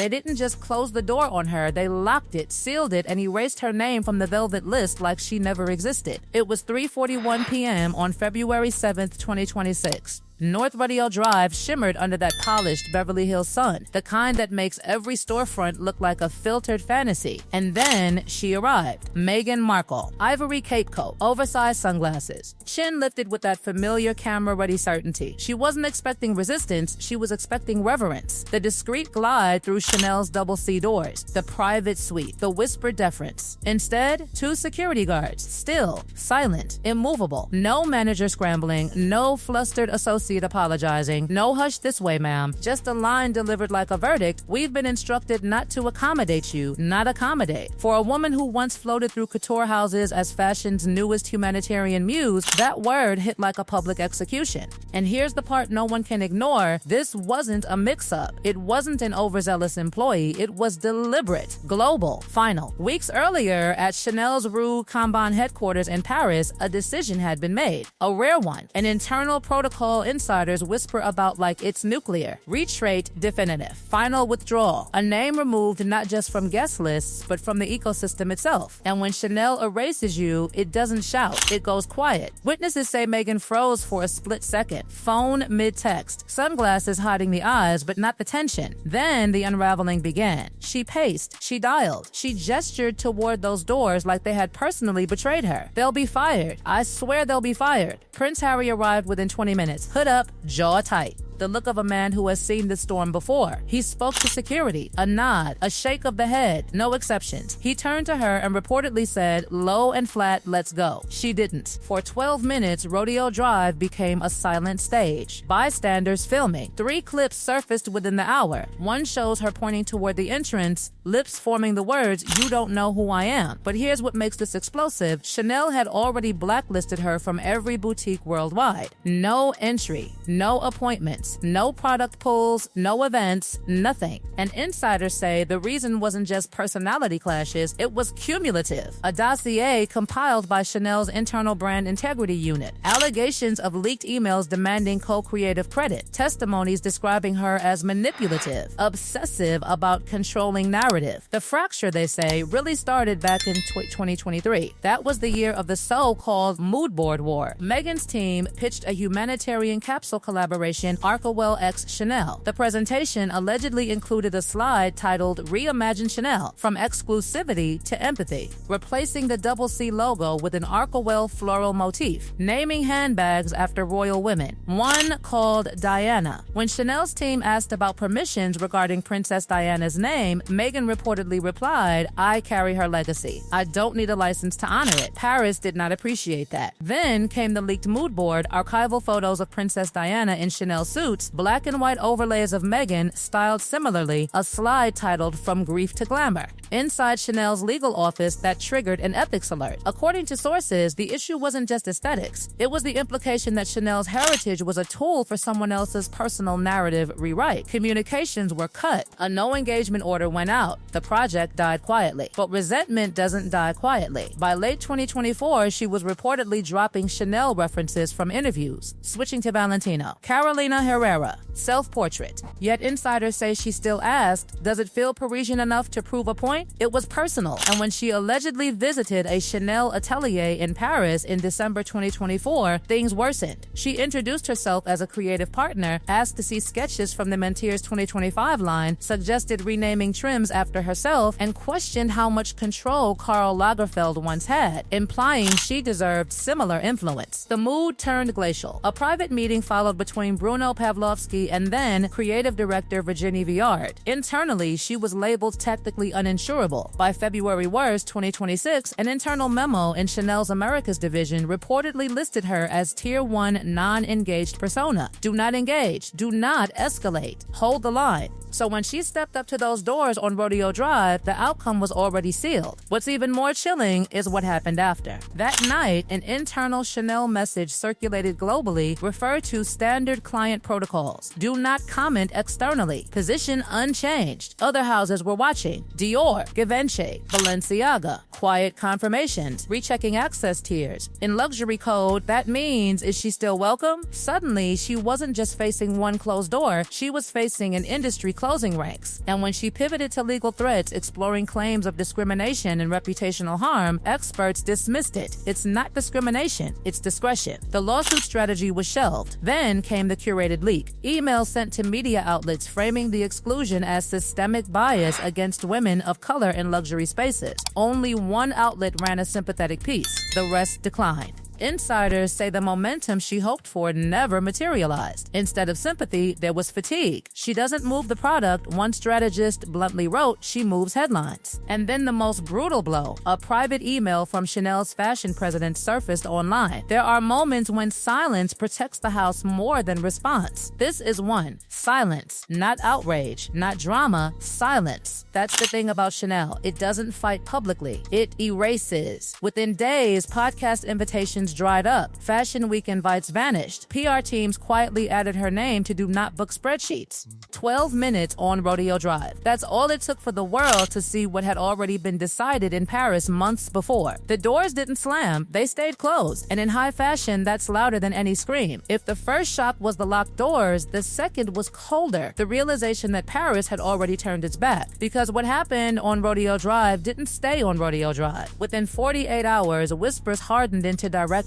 They didn't just close the door on her, they locked it, sealed it, and erased her name from the velvet list like she never existed. It was 3:41 p.m. on February 7th, 2026. North Rodeo Drive shimmered under that polished Beverly Hills sun, the kind that makes every storefront look like a filtered fantasy. And then she arrived. Meghan Markle, ivory cape coat, oversized sunglasses, chin lifted with that familiar camera-ready certainty. She wasn't expecting resistance, she was expecting reverence. The discreet glide through Chanel's double C doors, the private suite, the whispered deference. Instead, 2 security guards, still, silent, immovable. No manager scrambling, no flustered associate apologizing. No hush this way, ma'am. Just a line delivered like a verdict. We've been instructed not to accommodate you, not accommodate. For a woman who once floated through couture houses as fashion's newest humanitarian muse, that word hit like a public execution. And here's the part no one can ignore. This wasn't a mix-up. It wasn't an overzealous employee. It was deliberate, global, final. Weeks earlier, at Chanel's Rue Cambon headquarters in Paris, a decision had been made. A rare one. An internal protocol insiders whisper about like it's nuclear. Reach rate definitive. Final withdrawal. A name removed not just from guest lists, but from the ecosystem itself. And when Chanel erases you, it doesn't shout. It goes quiet. Witnesses say Meghan froze for a split second. Phone mid-text. Sunglasses hiding the eyes, but not the tension. Then the unraveling began. She paced. She dialed. She gestured toward those doors like they had personally betrayed her. They'll be fired. I swear they'll be fired. Prince Harry arrived within 20 minutes. Hood up, jaw tight. The look of a man who has seen the storm before. He spoke to security, a nod, a shake of the head, no exceptions. He turned to her and reportedly said, low and flat, let's go. She didn't. For 12 minutes, Rodeo Drive became a silent stage. Bystanders filming. 3 clips surfaced within the hour. One shows her pointing toward the entrance, lips forming the words, you don't know who I am. But here's what makes this explosive. Chanel had already blacklisted her from every boutique worldwide. No entry, no appointments, no product pulls, no events, nothing. And insiders say the reason wasn't just personality clashes, it was cumulative. A dossier compiled by Chanel's internal brand integrity unit. Allegations of leaked emails demanding co-creative credit. Testimonies describing her as manipulative, obsessive about controlling narrative. The fracture, they say, really started back in 2023. That was the year of the so-called mood board war. Meghan's team pitched a humanitarian capsule collaboration, Archewell x Chanel. The presentation allegedly included a slide titled Reimagine Chanel, From Exclusivity to Empathy, replacing the double C logo with an Archewell floral motif, naming handbags after royal women, one called Diana. When Chanel's team asked about permissions regarding Princess Diana's name, Meghan reportedly replied, I carry her legacy. I don't need a license to honor it. Paris did not appreciate that. Then came the leaked mood board, archival photos of Princess Diana in Chanel suits, black and white overlays of Meghan styled similarly, a slide titled From Grief to Glamour. Inside Chanel's legal office, that triggered an ethics alert. According to sources, the issue wasn't just aesthetics. It was the implication that Chanel's heritage was a tool for someone else's personal narrative rewrite. Communications were cut. A no engagement order went out. The project died quietly. But resentment doesn't die quietly. By late 2024, she was reportedly dropping Chanel references from interviews, switching to Valentino. Carolina Herrera, self-portrait. Yet insiders say she still asked, does it feel Parisian enough to prove a point? It was personal. And when she allegedly visited a Chanel atelier in Paris in December 2024, things worsened. She introduced herself as a creative partner, asked to see sketches from the Mentiers 2025 line, suggested renaming trims after herself, and questioned how much control Karl Lagerfeld once had, implying she deserved similar influence. The mood turned glacial. A private meeting followed between Bruno Pavlovsky and then creative director Virginie Viard. Internally, she was labeled tactically uninsurable. By February 1st, 2026, an internal memo in Chanel's Americas division reportedly listed her as Tier 1 non-engaged persona. Do not engage. Do not escalate. Hold the line. So when she stepped up to those doors on Rodeo Drive, the outcome was already sealed. What's even more chilling is what happened after. That night, an internal Chanel message circulated globally referred to standard client protocols. Do not comment externally. Position unchanged. Other houses were watching. Dior, Givenchy, Balenciaga. Quiet confirmations. Rechecking access tiers. In luxury code, that means, is she still welcome? Suddenly, she wasn't just facing one closed door. She was facing an industry closing ranks. And when she pivoted to legal threats exploring claims of discrimination and reputational harm, experts dismissed it. It's not discrimination, it's discretion. The lawsuit strategy was shelved. Then came the curated leak. Emails sent to media outlets framing the exclusion as systemic bias against women of color in luxury spaces. Only one outlet ran a sympathetic piece. The rest declined. Insiders say the momentum she hoped for never materialized. Instead of sympathy, there was fatigue. She doesn't move the product, one strategist bluntly wrote, she moves headlines. And then the most brutal blow, a private email from Chanel's fashion president surfaced online. There are moments when silence protects the house more than response. This is one. Silence, not outrage, not drama, silence. That's the thing about Chanel. It doesn't fight publicly. It erases. Within days, podcast invitations dried up. Fashion Week invites vanished. PR teams quietly added her name to do not book spreadsheets. 12 minutes on Rodeo Drive. That's all it took for the world to see what had already been decided in Paris months before. The doors didn't slam, they stayed closed. And in high fashion, that's louder than any scream. If the first shock was the locked doors, the second was colder. The realization that Paris had already turned its back. Because what happened on Rodeo Drive didn't stay on Rodeo Drive. Within 48 hours, whispers hardened into directives.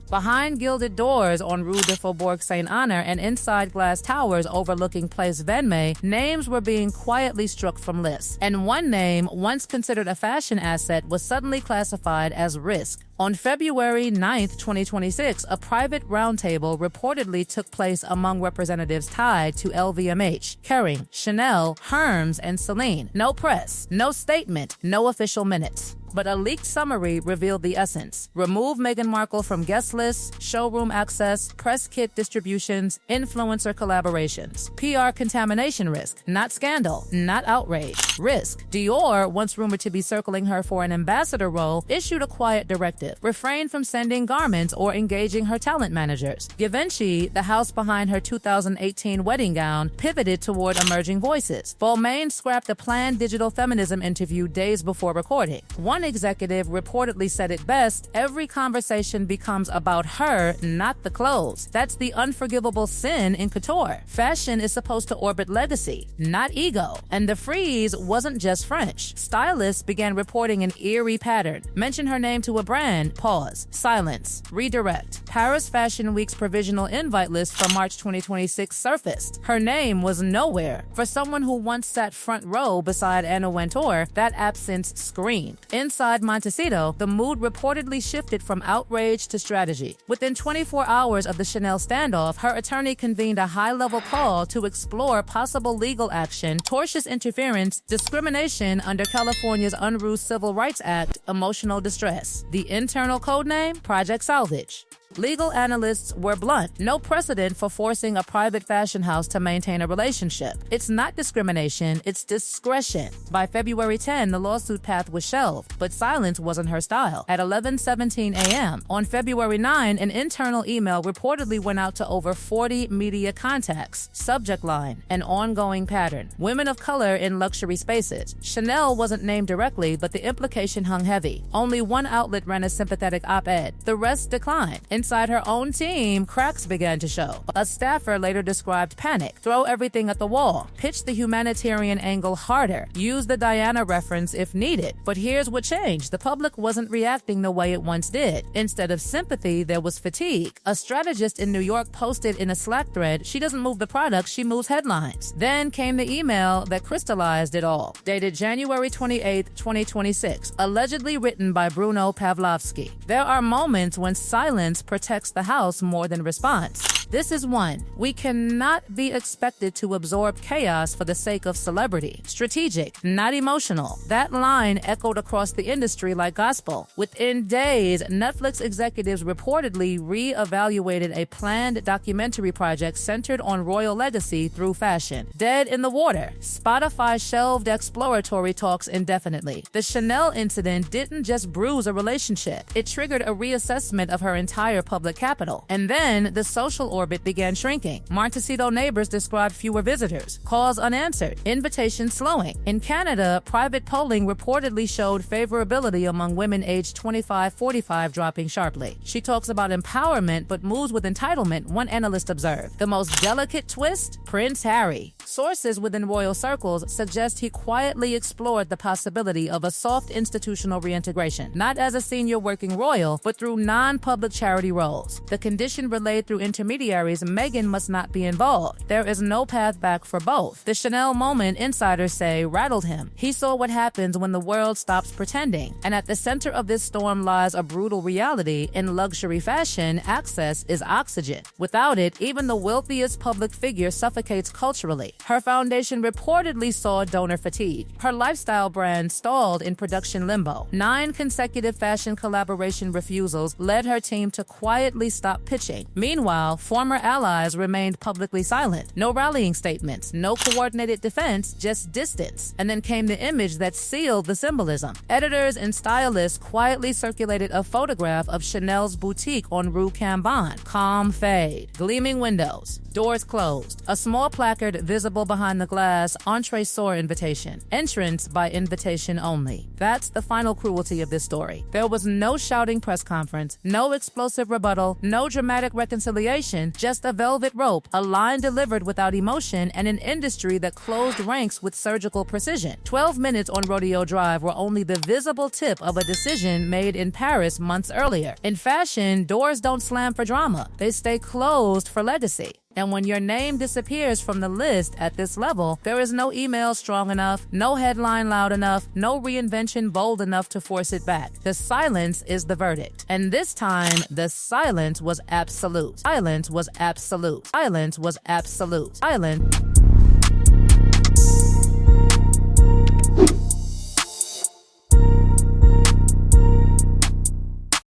Behind gilded doors on Rue de Faubourg Saint-Honor and inside glass towers overlooking Place Vendôme, names were being quietly struck from lists. And one name, once considered a fashion asset, was suddenly classified as risk. On February 9, 2026, a private roundtable reportedly took place among representatives tied to LVMH, Kering, Chanel, Hermes, and Celine. No press, no statement, no official minutes. But a leaked summary revealed the essence. Remove Meghan Markle from guest lists, showroom access, press kit distributions, influencer collaborations. PR contamination risk, not scandal, not outrage. Risk. Dior, once rumored to be circling her for an ambassador role, issued a quiet directive. Refrain from sending garments or engaging her talent managers. Givenchy, the house behind her 2018 wedding gown, pivoted toward emerging voices. Balmain scrapped a planned digital feminism interview days before recording. One executive reportedly said it best, every conversation becomes about her, not the clothes. That's the unforgivable sin in couture. Fashion is supposed to orbit legacy, not ego. And the freeze wasn't just French. Stylists began reporting an eerie pattern. Mention her name to a brand, pause, silence, redirect. Paris Fashion Week's provisional invite list for March 2026 surfaced. Her name was nowhere. For someone who once sat front row beside Anna Wintour, that absence screamed. Inside Montecito, the mood reportedly shifted from outrage to strategy. Within 24 hours of the Chanel standoff, her attorney convened a high-level call to explore possible legal action, tortious interference, discrimination under California's Unruh Civil Rights Act, emotional distress. The internal codename, Project Salvage. Legal analysts were blunt. No precedent for forcing a private fashion house to maintain a relationship. It's not discrimination, it's discretion. By February 10, the lawsuit path was shelved, but silence wasn't her style. At 11:17 a.m. on February 9, an internal email reportedly went out to over 40 media contacts. Subject line, an ongoing pattern. Women of color in luxury spaces. Chanel wasn't named directly, but the implication hung heavy. Only one outlet ran a sympathetic op-ed. The rest declined. Inside her own team, cracks began to show. A staffer later described panic. Throw everything at the wall. Pitch the humanitarian angle harder. Use the Diana reference if needed. But here's what changed. The public wasn't reacting the way it once did. Instead of sympathy, there was fatigue. A strategist in New York posted in a Slack thread, she doesn't move the product, she moves headlines. Then came the email that crystallized it all. Dated January 28, 2026. Allegedly written by Bruno Pavlovsky. There are moments when silence protects the house more than response. This is one. We cannot be expected to absorb chaos for the sake of celebrity. Strategic, not emotional. That line echoed across the industry like gospel. Within days, Netflix executives reportedly re-evaluated a planned documentary project centered on royal legacy through fashion. Dead in the water. Spotify shelved exploratory talks indefinitely. The Chanel incident didn't just bruise a relationship. It triggered a reassessment of her entire public capital. And then the social orbit began shrinking. Montecito neighbors described fewer visitors, calls unanswered, invitations slowing. In Canada, private polling reportedly showed favorability among women aged 25-45 dropping sharply. She talks about empowerment but moves with entitlement, one analyst observed. The most delicate twist? Prince Harry. Sources within royal circles suggest he quietly explored the possibility of a soft institutional reintegration, not as a senior working royal, but through non-public charity roles. The condition relayed through intermediaries, Meghan must not be involved. There is no path back for both. The Chanel moment, insiders say, rattled him. He saw what happens when the world stops pretending. And at the center of this storm lies a brutal reality. In luxury fashion, access is oxygen. Without it, even the wealthiest public figure suffocates culturally. Her foundation reportedly saw donor fatigue. Her lifestyle brand stalled in production limbo. 9 consecutive fashion collaboration refusals led her team to quietly stop pitching. Meanwhile, former allies remained publicly silent. No rallying statements, no coordinated defense, just distance. And then came the image that sealed the symbolism. Editors and stylists quietly circulated a photograph of Chanel's boutique on Rue Cambon. Calm fade, gleaming windows, doors closed, a small placard visible behind the glass, entree-sor invitation, entrance by invitation only. That's the final cruelty of this story. There was no shouting press conference, no explosive rebuttal, no dramatic reconciliation, just a velvet rope, a line delivered without emotion, and an industry that closed ranks with surgical precision. 12 minutes on Rodeo Drive were only the visible tip of a decision made in Paris months earlier. In fashion, doors don't slam for drama. They stay closed for legacy. And when your name disappears from the list at this level, there is no email strong enough, no headline loud enough, no reinvention bold enough to force it back. The silence is the verdict. And this time, the silence was absolute. Silence was absolute. Silence was absolute. Silence.